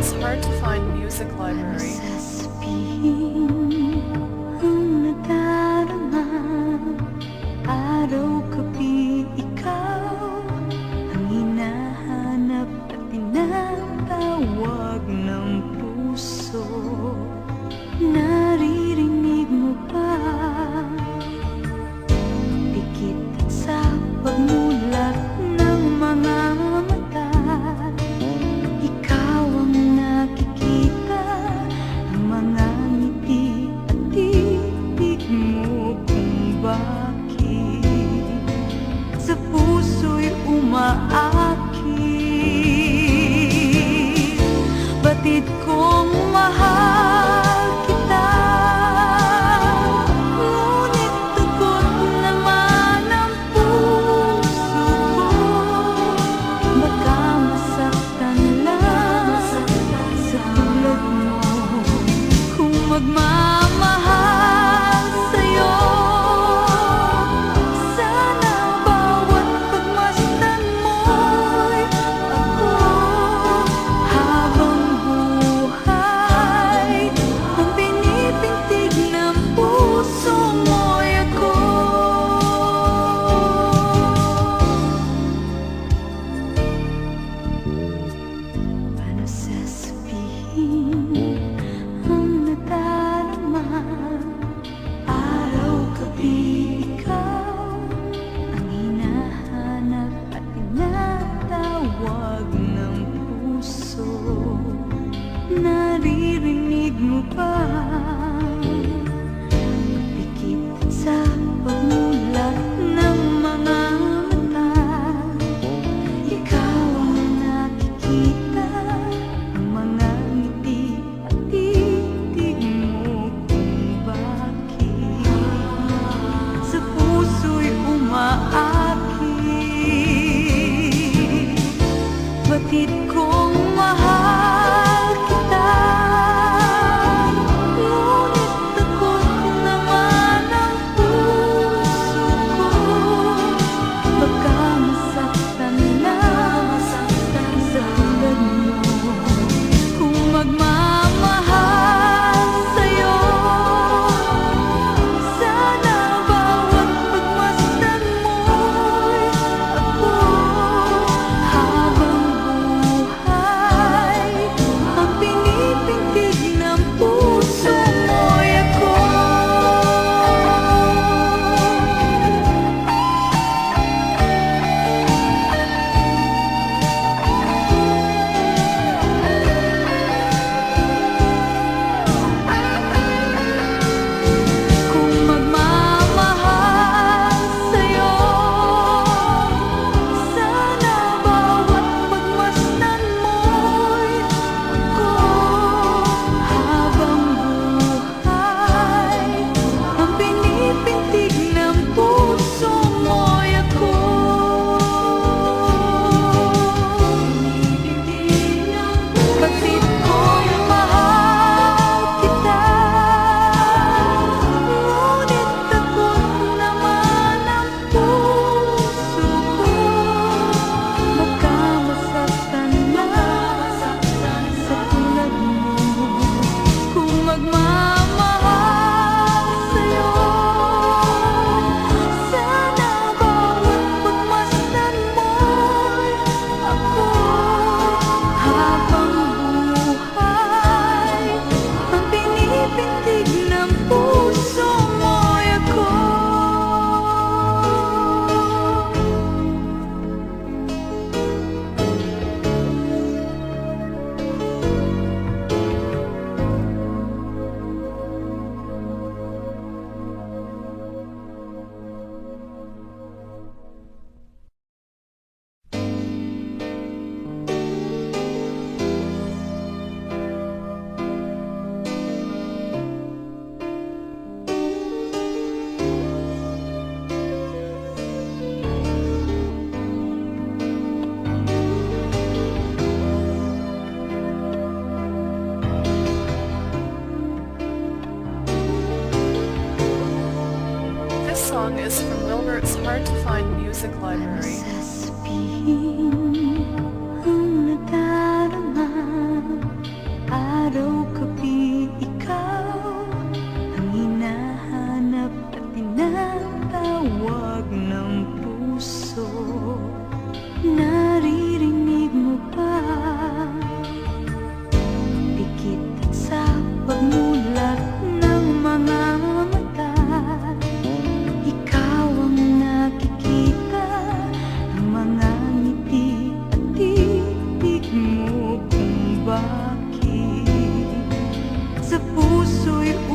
It's hard to find music library. Sasabihin ang nadarama, araw-gabi ikaw ang hinahanap at tinatawag ng puso. Naririnig mo ba? Dikit at sa pagmulat ng mga mata, ikaw ang nakikita, ang mga ngiti at titig mo kung bakit sa puso'y umaakit. Batid kong mahal kita, ngunit takot naman ang puso ko. Baka masaktan lang sa tulad mo. Kung magmamahal sa'yo, sana bawat pagmasdan mo'y ako. Habang buhay, ang pinipintig ng puso mo'y ako. Paano sasabihin ang nadarama, araw-gabi ikaw ang hinahanap at tinatawag ng puso. Naririnig mo ba? Dikit sa pagmulat ng mga mata, ikaw ang nakikita, ang mga ngiti at titig mo kung bakit sa puso'y umaakit. Batid kong mahal kita, ngunit takot naman ang puso ko. Baka masaktan lang sa tulad mo. Kung magmamahal sa'yo, sana bawat pagmasdan mo'y ako. Habang buhay, ang pinipintig ng puso mo'y ako. Kung magmamahal sa'yo, sana bawat pagmasdan mo'y ako. Habang buhay, ang pinipintig ng puso mo'y ako. Batid kong mahal kita, ngunit takot naman ang puso ko. Baka masaktan lang sa tulad mo. Kung magmamahal sa'yo, sana bawat pagmasdan mo'y ako. Habang buhay, ang pinipintig ng puso mo'y ako. This song is from Wilbert's Hard to Find Music Library. Sasabihin ang nadarama, puso'y